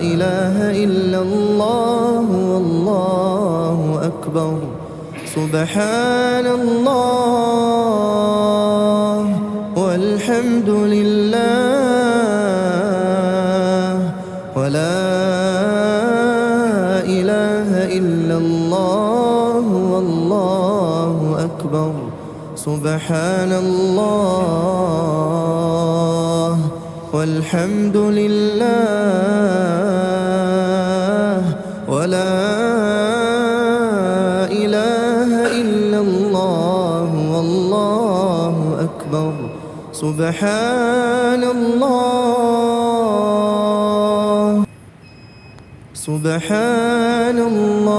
إله إلا الله والله أكبر سبحان الله والحمد لله ولا إله إلا الله والله أكبر سبحان الله والحمد لله ولا إله إلا الله والله أكبر سبحان الله سبحان الله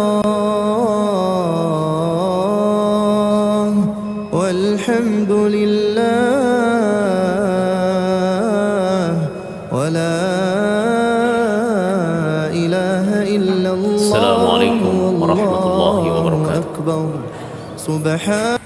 والحمد لله ولا إله إلا الله السلام عليكم ورحمة الله وبركاته. أكبر سبحان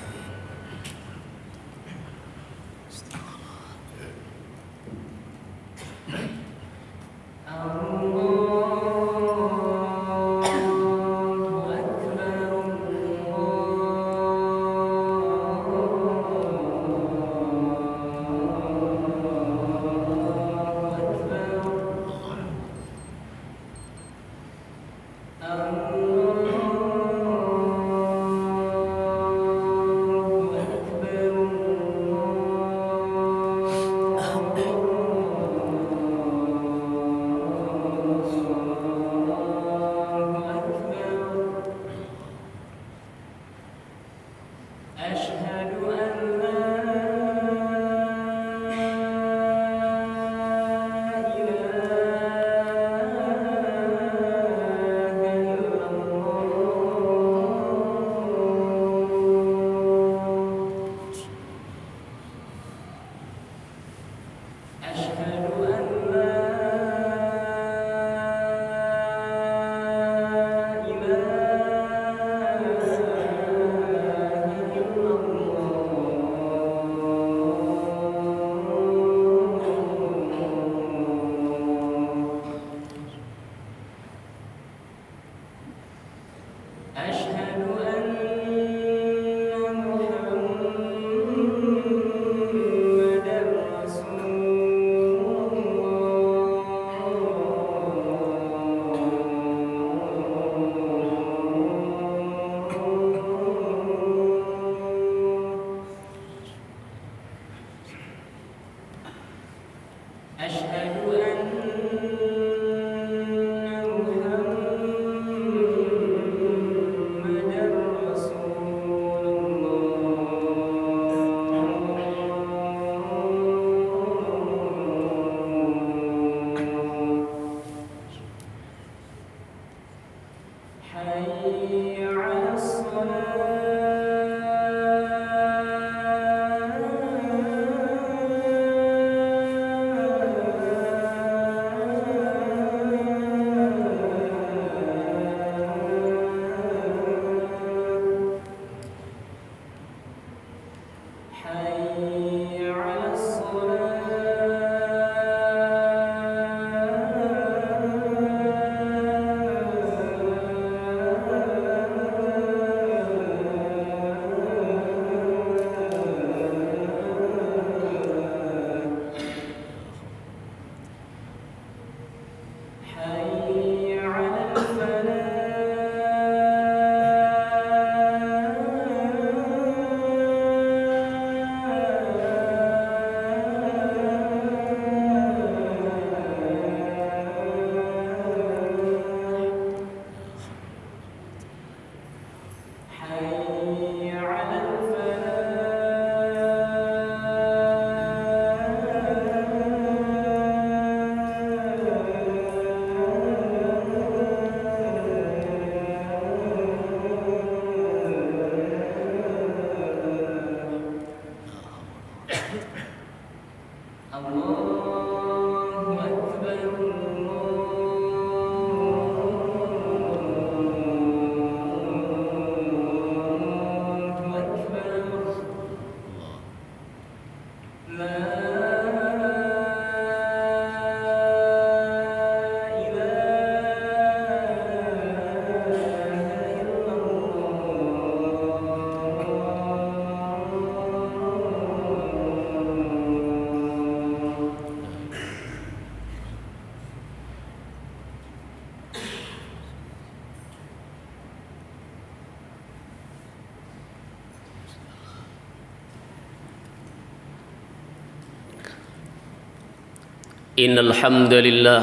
إن الحمد لله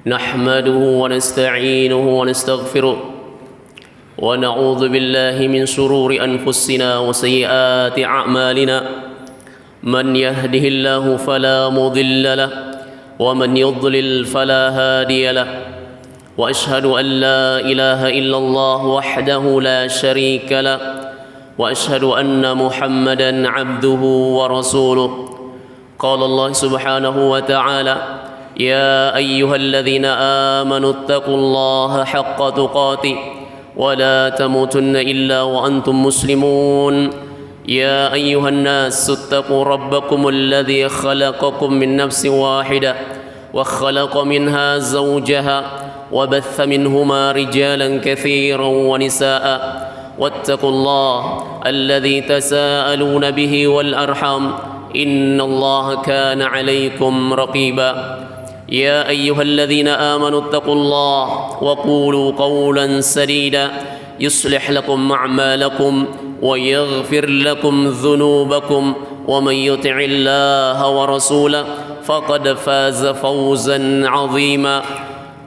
نحمده ونستعينه ونستغفره ونعوذ بالله من شرور أنفسنا وسيئات أعمالنا من يهده الله فلا مضل له ومن يضلل فلا هادي له وأشهد أن لا إله إلا الله وحده لا شريك له وأشهد أن محمدا عبده ورسوله قال الله سبحانه وتعالى يا أيها الذين آمنوا اتقوا الله حق تقاته ولا تموتن إلا وأنتم مسلمون يا أيها الناس اتقوا ربكم الذي خلقكم من نفس واحدة وخلق منها زوجها وبث منهما رجالا كثيرا ونساء واتقوا الله الذي تساءلون به والأرحام إن الله كان عليكم رقيبا يا أيها الذين آمنوا اتقوا الله وقولوا قولا سديدا يصلح لكم أعمالكم ويغفر لكم ذنوبكم ومن يطع الله ورسوله فقد فاز فوزا عظيما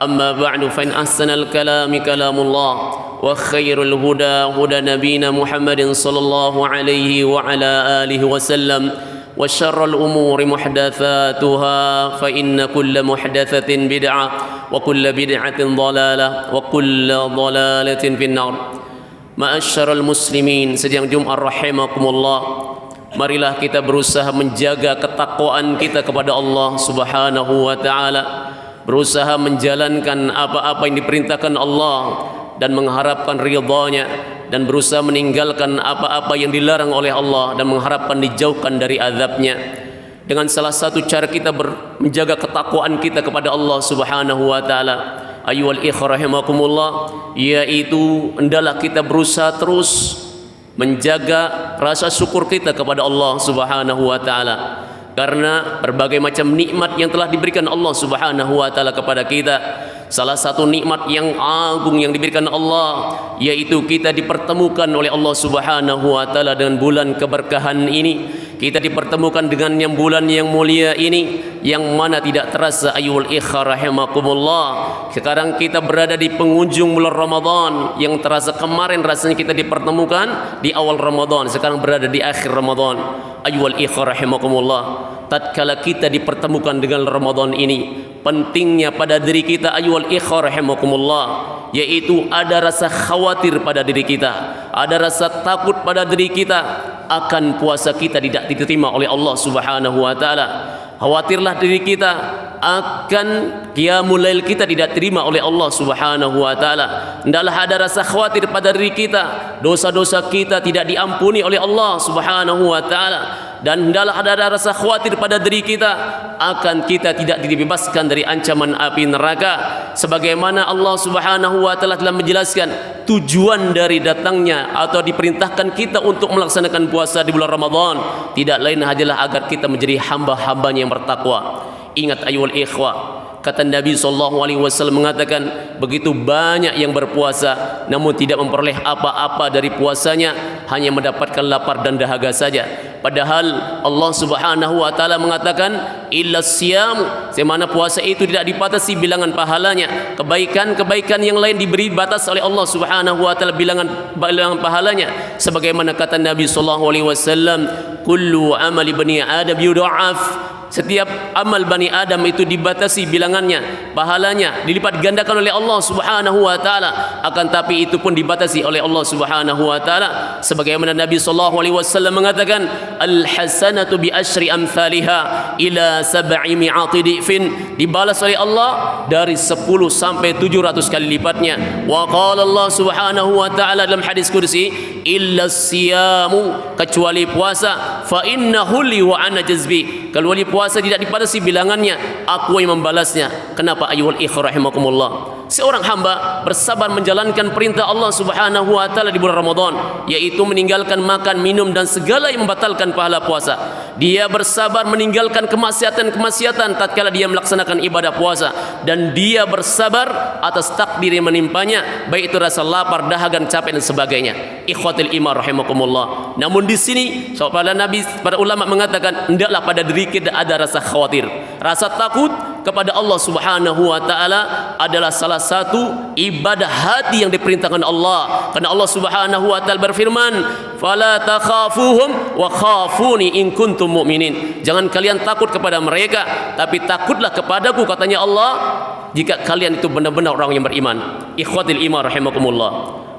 أما بعد فإن أحسن الكلام كلام الله وخير الهدى هدى نبينا محمد صلى الله عليه وعلى آله وسلم وشر الأمور محدثاتها فإن كل محدثة بدعة وكل بدعة ضلالة وكل ضلالة في النار. Ma'asyiral muslimin sedang Jumat rahimakumullah, marilah kita berusaha menjaga ketakwaan kita kepada Allah Subhanahu wa taala, berusaha menjalankan apa-apa yang diperintahkan Allah dan mengharapkan ridha-Nya, dan berusaha meninggalkan apa-apa yang dilarang oleh Allah dan mengharapkan dijauhkan dari azab-Nya. Dengan salah satu cara kita menjaga ketakwaan kita kepada Allah Subhanahu wa taala, ayyuhal ikhwah rahimakumullah, yaitu hendaklah kita berusaha terus menjaga rasa syukur kita kepada Allah Subhanahu wa taala, karena berbagai macam nikmat yang telah diberikan Allah Subhanahu wa taala kepada kita, salah satu nikmat yang agung yang diberikan Allah yaitu kita dipertemukan oleh Allah Subhanahu wa taala dengan bulan keberkahan ini. Kita dipertemukan dengan yang bulan yang mulia ini, yang mana tidak terasa ayyuhal ikhwah rahimakumullah, sekarang kita berada di penghujung bulan Ramadan, yang terasa kemarin rasanya kita dipertemukan di awal Ramadan, sekarang berada di akhir Ramadan. Ayyuhal ikhwah rahimakumullah, tatkala kita dipertemukan dengan Ramadan ini, pentingnya pada diri kita ayyuhal ikhwah rahimakumullah, yaitu ada rasa khawatir pada diri kita, ada rasa takut pada diri kita akan puasa kita tidak diterima oleh Allah Subhanahu wa taala. Khawatirlah diri kita akan qiyamul lail kita tidak diterima oleh Allah Subhanahu wa taala. Hendaklah ada rasa khawatir pada diri kita, dosa-dosa kita tidak diampuni oleh Allah Subhanahu wa taala, dan hendaklah ada rasa khawatir pada diri kita akan kita tidak dibebaskan dari ancaman api neraka, sebagaimana Allah Subhanahu wa taala telah menjelaskan tujuan dari datangnya atau diperintahkan kita untuk melaksanakan puasa di bulan Ramadan tidak lain adalah agar kita menjadi hamba-hambanya yang bertakwa. Ingat ayyuhal ikhwah, kata Nabi SAW mengatakan, begitu banyak yang berpuasa namun tidak memperoleh apa-apa dari puasanya, hanya mendapatkan lapar dan dahaga saja. Padahal Allah Subhanahu wa taala mengatakan illa siyam, semana puasa itu tidak dibatasi bilangan pahalanya. Kebaikan-kebaikan yang lain diberi batas oleh Allah Subhanahu wa taala bilangan pahalanya, sebagaimana kata Nabi SAW, kullu amali bani adam yudha'af, setiap amal Bani Adam itu dibatasi bilangannya, pahalanya dilipat gandakan oleh Allah Subhanahu wa taala, akan tapi itu pun dibatasi oleh Allah Subhanahu wa taala, sebagaimana Nabi SAW mengatakan al hasanatu bi asyri amsalha ila 700 dhifin, dibalas oleh Allah dari 10 sampai 700 kali lipatnya. Wa qala Allah Subhanahu wa taala dalam hadis qudsi, illa siyamu, kecuali puasa, fa innahu li wa ana jazbi, kecuali puasa tidak dibatasi bilangannya, aku yang membalasnya. Kenapa ayyuhal ikhwah rahimakumullah? Seorang hamba bersabar menjalankan perintah Allah Subhanahu wa taala di bulan Ramadan, yaitu meninggalkan makan, minum dan segala yang membatalkan pahala puasa. Dia bersabar meninggalkan kemaksiatan-kemaksiatan tatkala dia melaksanakan ibadah puasa, dan dia bersabar atas takdir yang menimpanya, baik itu rasa lapar, dahaga, capek dan sebagainya. Ikhwatul iman rahimakumullah. Namun di sini para ulama mengatakan hendaklah pada diri kita ada rasa khawatir, rasa takut kepada Allah Subhanahu wa taala adalah salah satu ibadah hati yang diperintahkan Allah. Karena Allah Subhanahu wa taala berfirman, "Fala takhafuhum wa khafuni in kuntum mu'minin." Jangan kalian takut kepada mereka, tapi takutlah kepadaku, katanya Allah, jika kalian itu benar-benar orang yang beriman. Ikhwatil iman rahimakumullah.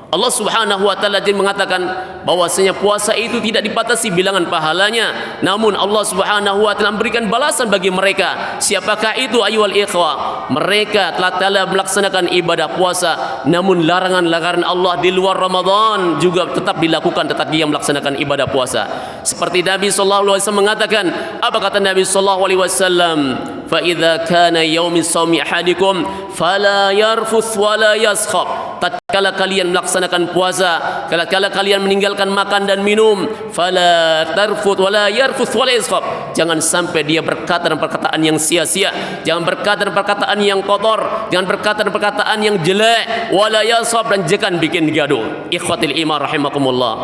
Allah Subhanahu wa taala mengatakan bahwasanya puasa itu tidak dibatasi bilangan pahalanya, namun Allah Subhanahu wa taala memberikan balasan bagi mereka. Siapakah itu ayyuhal ikhwah? Mereka telah melaksanakan ibadah puasa, namun larangan-larangan Allah di luar Ramadan juga tetap dilakukan, tetap dia melaksanakan ibadah puasa. Seperti Nabi sallallahu alaihi wasallam mengatakan, apa kata Nabi sallallahu alaihi wasallam? Fa idza kana yaumis shaumi ahadikum fala yarfuth wala yaskhab. Tatkala kalian melaksanakan puasa, tatkala kalian meninggalkan makan dan minum, fala tarfuth wala yarfuth wala yaskhab. Jangan sampai dia berkata dan perkataan yang sia-sia, jangan berkata dan perkataan yang kotor, jangan berkata dan perkataan yang jelek, wala yaskhab, dan jangan bikin gaduh. Ikhwatil iman rahimakumullah.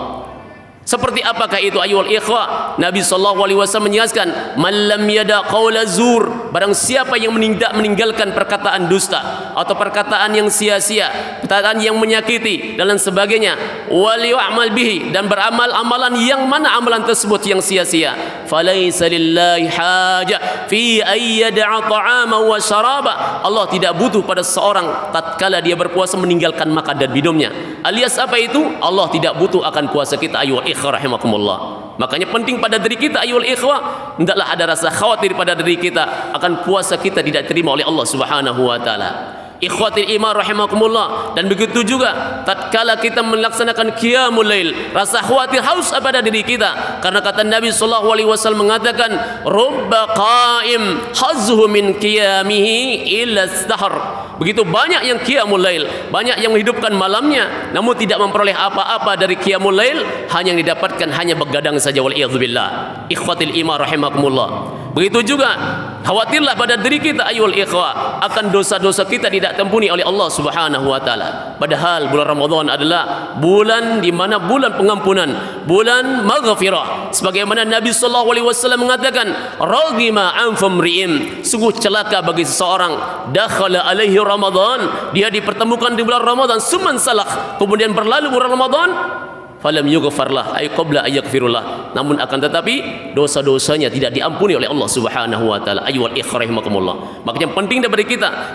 Seperti apakah itu ayyuhal ikhwah? Nabi sallallahu alaihi wasallam menjelaskan, "Man lam yada qaula zur." Barang siapa yang meninggalkan perkataan dusta atau perkataan yang sia-sia, perkataan yang menyakiti dan lain sebagainya, wal yu'mal bihi, dan beramal amalan yang mana amalan tersebut yang sia-sia, falaisa lillahi haja fi ay yad'a ta'ama wa syaraba. Allah tidak butuh pada seorang tatkala dia berpuasa meninggalkan makan dan minumnya. Alias apa itu? Allah tidak butuh akan puasa kita ayyuhal ikhwah rahimakumullah. Makanya penting pada diri kita ayyuhal ikhwah, hendaklah ada rasa khawatir pada diri kita akan puasa kita tidak terima oleh Allah Subhanahu wa taala. Ikhwatil iman rahimakumullah. Dan begitu juga tatkala kita melaksanakan qiyamul lail, rasa khawatir harus pada diri kita, karena kata Nabi sallallahu alaihi wasallam mengatakan, rubba qaim hazzuhu min qiyamihi illa sahar. Begitu banyak yang qiyamul lail, banyak yang menghidupkan malamnya, namun tidak memperoleh apa-apa dari qiyamul lail, hanya yang didapatkan hanya begadang saja, wal iyadzubillah. Ikhwatil iman rahimakumullah. Begitu juga khawatirlah pada diri kita ayyuhal ikhwah akan dosa-dosa kita tidak terampuni oleh Allah Subhanahu wa taala. Padahal bulan Ramadan adalah bulan di mana bulan pengampunan, bulan maghfirah. Sebagaimana Nabi sallallahu alaihi wasallam mengatakan, "Raghima an famri'in." Sungguh celaka bagi seseorang dakhala alaihi Ramadan, dia dipertemukan di bulan Ramadan, suman salakh, kemudian berlalu bulan Ramadan, falam yughfarlah ay qabla ayaghfirullah, namun akan tetapi dosa-dosanya tidak diampuni oleh Allah Subhanahu wa taala. Ayyuhal ikhwah rahimakumullah. Makanya penting daripada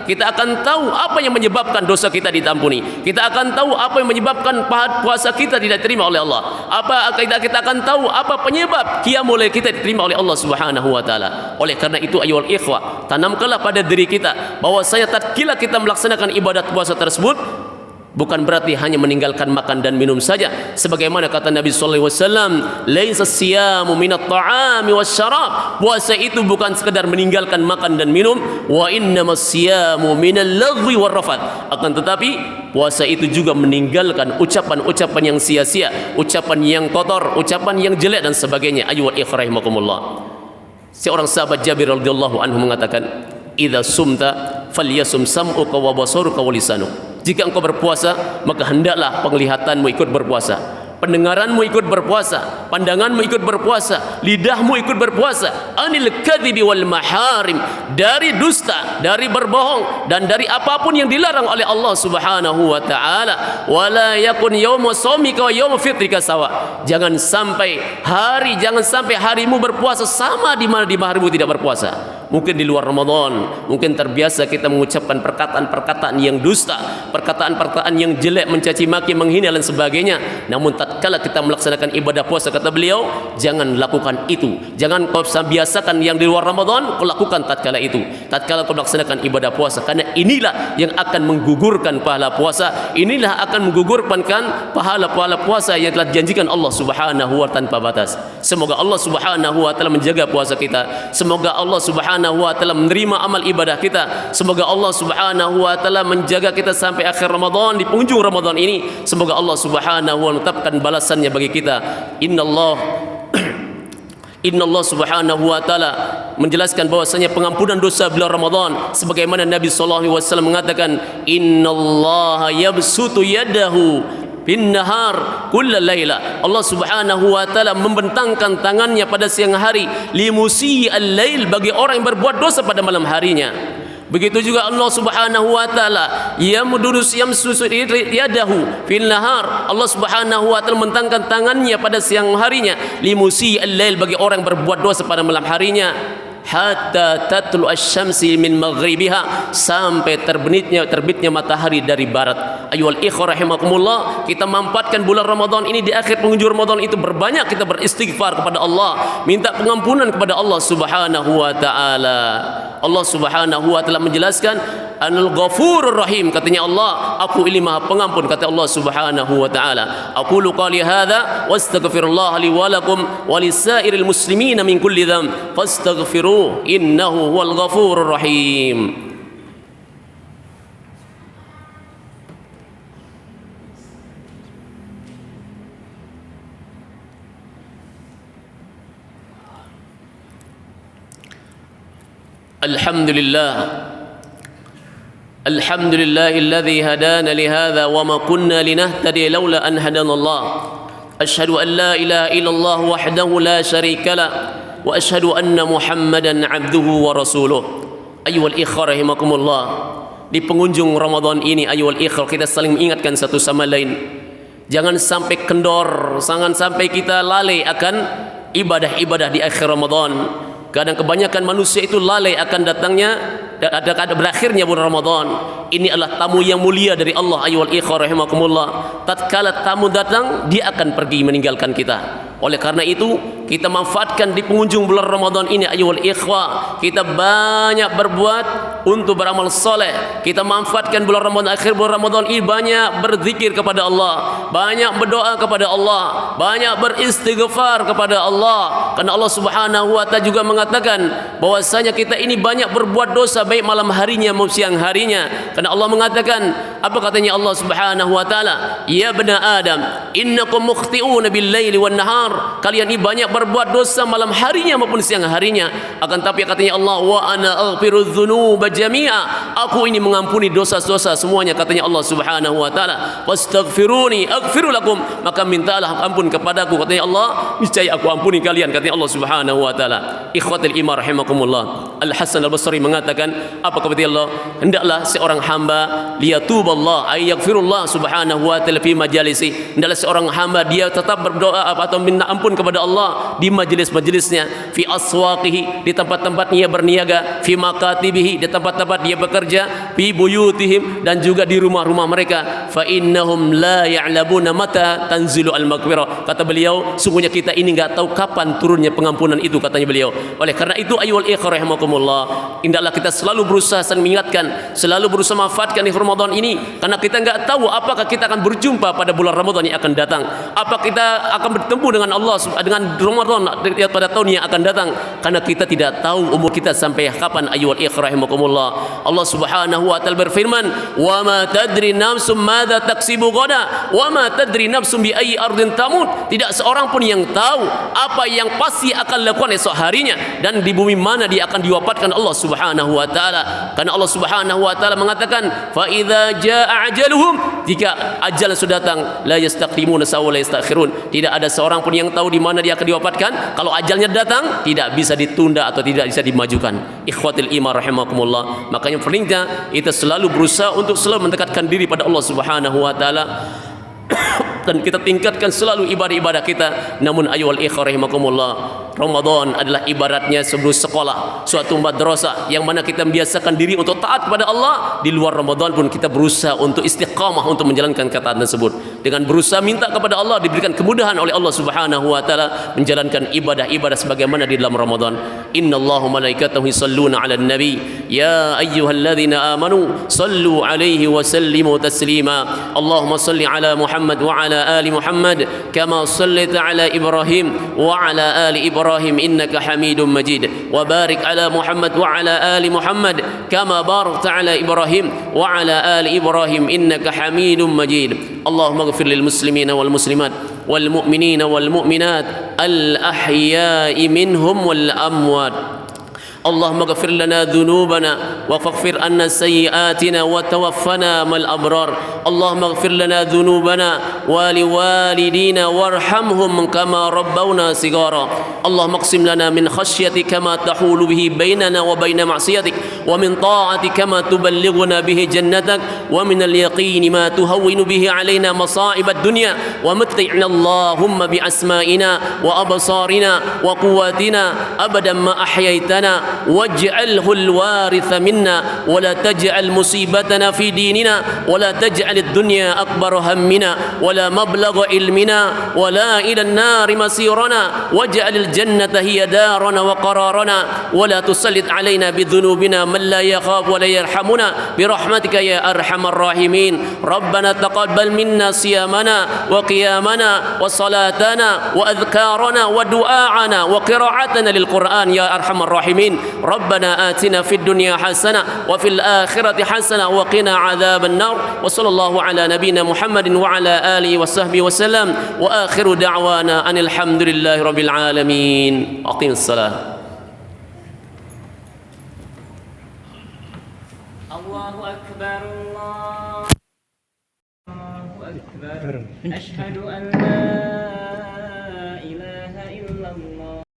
kita akan tahu apa yang menyebabkan dosa kita ditampuni. Kita akan tahu apa yang menyebabkan puasa kita tidak diterima oleh Allah. Kita akan tahu apa penyebab qiyamul lail kita diterima oleh Allah Subhanahu wa taala. Oleh karena itu ayyuhal ikhwah, tanamkanlah pada diri kita bahwasanya tatkala kita melaksanakan ibadat puasa tersebut bukan berarti hanya meninggalkan makan dan minum saja. Sebagaimana kata Nabi sallallahu alaihi wasallam, "Laisa siyamu minat ta'ami wasyarab." Puasa itu bukan sekadar meninggalkan makan dan minum, wa innamas siyamu minal lagwi warrafath. Akan tetapi puasa itu juga meninggalkan ucapan-ucapan yang sia-sia, ucapan yang kotor, ucapan yang jelek dan sebagainya. Ayyuhal ikhwah rahimakumullah. Seorang sahabat Jabir radhiyallahu anhu mengatakan, "Idza sumta falyasum sam'uka wa basaruka wa lisanuka." Jika engkau berpuasa, maka hendaklah penglihatanmu ikut berpuasa, pendengaranmu ikut berpuasa, pandanganmu ikut berpuasa, lidahmu ikut berpuasa. Anil kadhibi wal maharim, dari dusta, dari berbohong, dan dari apapun yang dilarang oleh Allah Subhanahu wa taala. Wala yakun yauma shaumika wa yauma fitrika sawa. Jangan sampai harimu berpuasa sama di mana di harimu tidak berpuasa. Mungkin di luar Ramadan, mungkin terbiasa kita mengucapkan perkataan-perkataan yang dusta, perkataan-perkataan yang jelek, mencaci maki, menghina dan sebagainya. Namun tatkala kita melaksanakan ibadah puasa, kata beliau, jangan lakukan itu. Jangan kau biasakan yang di luar Ramadan, kau lakukan tatkala itu. Tatkala kau melaksanakan ibadah puasa, karena inilah yang akan menggugurkan pahala puasa. Inilah akan menggugurkan pahala-pahala puasa yang telah dijanjikan Allah Subhanahu wa taala tanpa batas. Semoga Allah Subhanahu wa taala menjaga puasa kita. Semoga Allah Subhanahu Subhanahu wa taala menerima amal ibadah kita. Semoga Allah Subhanahu wa taala menjaga kita sampai akhir Ramadan, di penghujung Ramadan ini. Semoga Allah Subhanahu wa taala menetapkan balasannya bagi kita. Inna Allah Subhanahu wa taala menjelaskan bahwasanya pengampunan dosa bulan Ramadan sebagaimana Nabi sallallahu alaihi wasallam mengatakan, innallaha yabsutu yadahu bin nahar kullal laila. Allah Subhanahu wa taala membentangkan tangannya pada siang hari limusi al-lail, bagi orang yang berbuat dosa pada malam harinya. Begitu juga Allah Subhanahu wa taala yamsusu yadahu fil nahar. Allah Subhanahu wa taala membentangkan tangannya pada siang harinya limusi al-lail, bagi orang yang berbuat dosa pada malam harinya, hatta tatlu asy-syamsi min maghribiha, sampai terbitnya matahari dari barat. Ayyuhal ikhwah rahimakumullah, kita manfaatkan bulan Ramadan ini, di akhir penghujung Ramadan itu berbanyak kita beristighfar kepada Allah, minta pengampunan kepada Allah Subhanahu wa taala. Allah Subhanahu wa taala menjelaskan Anal Ghafurur Rahim, katanya Allah, aku ini Maha Pengampun, kata Allah Subhanahu wa taala. Aqulu qali hadza wastaghfirullah li wa lakum wa lisairil muslimina min kulli dzamb fastaghfiruh innahu huwal ghafurur rahim. Alhamdulillahilladzi hadana lihadza wa ma kunna linahtadiya laula an hadanallah. Asyhadu an la ilaha illallah wahdahu la syarika lah wa asyhadu anna Muhammadan abduhu wa rasuluh. Ayyuhal ikhwah rahimakumullah, di penghujung Ramadan ini ayyuhal ikhwah, kita saling mengingatkan satu sama lain. Jangan sampai kendor, jangan sampai kita lalai akan ibadah-ibadah di akhir Ramadan. Kadang kebanyakan manusia itu lalai akan datangnya berakhirnya bulan Ramadan. Ini adalah tamu yang mulia dari Allah ayyuhal ikhwah rahimakumullah. Tatkala tamu datang, dia akan pergi meninggalkan kita. Oleh karena itu, kita manfaatkan di penghujung bulan Ramadan ini ayyuhal ikhwah, kita banyak berbuat untuk beramal soleh. Kita manfaatkan bulan Ramadan, akhir bulan Ramadan ini banyak berzikir kepada Allah, banyak berdoa kepada Allah, banyak beristighfar kepada Allah. Karena Allah Subhanahu wa taala juga mengatakan bahwasanya kita ini banyak berbuat dosa baik malam harinya maupun siang harinya. Karena Allah mengatakan, apa katanya Allah Subhanahu wa taala? Ya bani Adam, innakum mukhti'una bil-laili wan-nahar. Kalian ini banyak berbuat dosa malam harinya maupun siang harinya. Akan tapi katanya Allah, wa ana aghfirudz dzunuba jami'a. Aku ini mengampuni dosa-dosa semuanya, katanya Allah Subhanahu wa taala. Wastaghfiruni aghfir lakum. Maka mintalah ampun kepadaku, katanya Allah, niscaya aku ampuni kalian, katanya Allah Subhanahu wa taala. Ikhwatul iman rahimakumullah. Al-Hasan Al-Basri mengatakan, apa kata Allah? Hendaklah seorang hamba liyatuballah ay yaghfirullah Subhanahu wa taala fi majalisi. Hendaklah seorang hamba dia tetap berdoa atau minta ampun kepada Allah di majlis-majlisnya, fi aswaqihi, di tempat-tempat dia berniaga, fi makatibihi, di tempat-tempat dia bekerja, fi buyutihim, dan juga di rumah-rumah mereka. Fa innahum la ya'lamuna mata tanzilu al-maghfirah. Kata beliau, sungguhnya kita ini enggak tahu kapan turunnya pengampunan itu, katanya beliau. Oleh karena itu ayyuhal ikhwah rahimakumullah, indahlah kita selalu berusaha saling mengingatkan, selalu berusaha manfaatkan di Ramadan ini, karena kita enggak tahu apakah kita akan berjumpa pada bulan Ramadan yang akan datang, apa kita akan bertemu dengan Allah dengan Ramadan pada tahun yang akan datang, karena kita tidak tahu umur kita sampai kapan ayyuhal ikhwah rahimakumullah. Allah Subhanahu wa taala berfirman, wa ma tadri nafsum madza taksibu ghadan wa ma tadri nafsum bi ayyi ardin tamut. Tidak seorang pun yang tahu apa yang pasti akan lakukan esok harinya dan di bumi mana dia akan diwafatkan Allah Subhanahu wa taala. Karena Allah Subhanahu wa taala mengatakan, fa idza jaa ajaluhum, jika ajal sudah datang, la yastaqimuna sawa la yastakhirun. Tidak ada seorang pun yang tahu di mana dia akan diwafatkan. Kalau ajalnya datang, tidak bisa ditunda atau tidak bisa dimajukan. Ikhwatul iman rahimakumullah. Makanya pentingnya kita selalu berusaha untuk selalu mendekatkan diri pada Allah Subhanahu wa taala dan kita tingkatkan selalu ibadah-ibadah kita. Namun ayyuhal ikhwah rahimakumullah, Ramadan adalah ibaratnya sebuah sekolah, suatu madrasah yang mana kita membiasakan diri untuk taat kepada Allah. Di luar Ramadan pun kita berusaha untuk istiqamah untuk menjalankan ketaatan tersebut, dengan berusaha minta kepada Allah diberikan kemudahan oleh Allah Subhanahu wa taala menjalankan ibadah-ibadah sebagaimana di dalam Ramadan. Innallaha malaikatahu yusholluna 'alan nabi ya ayyuhalladzina amanu shallu 'alaihi wa sallimu taslima. Allahumma shalli 'ala Muhammad wa 'ala ali Muhammad kama shallaita 'ala Ibrahim wa 'ala ali Ibrahim إبراهيم إنك حميد مجيد وبارك على محمد وعلى آل محمد كما باركت على إبراهيم وعلى آل إبراهيم إنك حميد مجيد اللهم اغفر للمسلمين والمسلمات والمؤمنين والمؤمنات الأحياء منهم والأموات اللهم اغفر لنا ذنوبنا واغفر عنا سيئاتنا وتوفنا مع الأبرار اللهم اغفر لنا ذنوبنا ولوالدينا وارحمهم كما ربونا صغارا اللهم اقسم لنا من خشيتك ما تحول به بيننا وبين معصيتك ومن طاعتك ما تبلغنا به جنتك ومن اليقين ما تهون به علينا مصائب الدنيا ومتعنا اللهم بأسمائنا وأبصارنا وقواتنا أبدا ما أحييتنا واجعله الوارث منا ولا تجعل مصيبتنا في ديننا ولا تجعل الدنيا أكبر همنا ولا مبلغ علمنا ولا إلى النار مصيرنا واجعل الجنة هي دارنا وقرارنا ولا تسلط علينا بذنوبنا من لا يخاف ولا يرحمنا برحمتك يا أرحم الراحمين ربنا تقبل منا صيامنا وقيامنا وصلاتنا وأذكارنا ودعاءنا وقراءتنا للقرآن يا أرحم الراحمين ربنا آتنا في الدنيا حسنة وفي الآخرة حسنة وقنا عذاب النار وصلى الله على نبينا محمد وعلى آله وصحبه وسلم وآخر دعوانا أن الحمد لله رب العالمين أقيم الصلاة الله أكبر الله أكبر أشهد أن لا إله إلا الله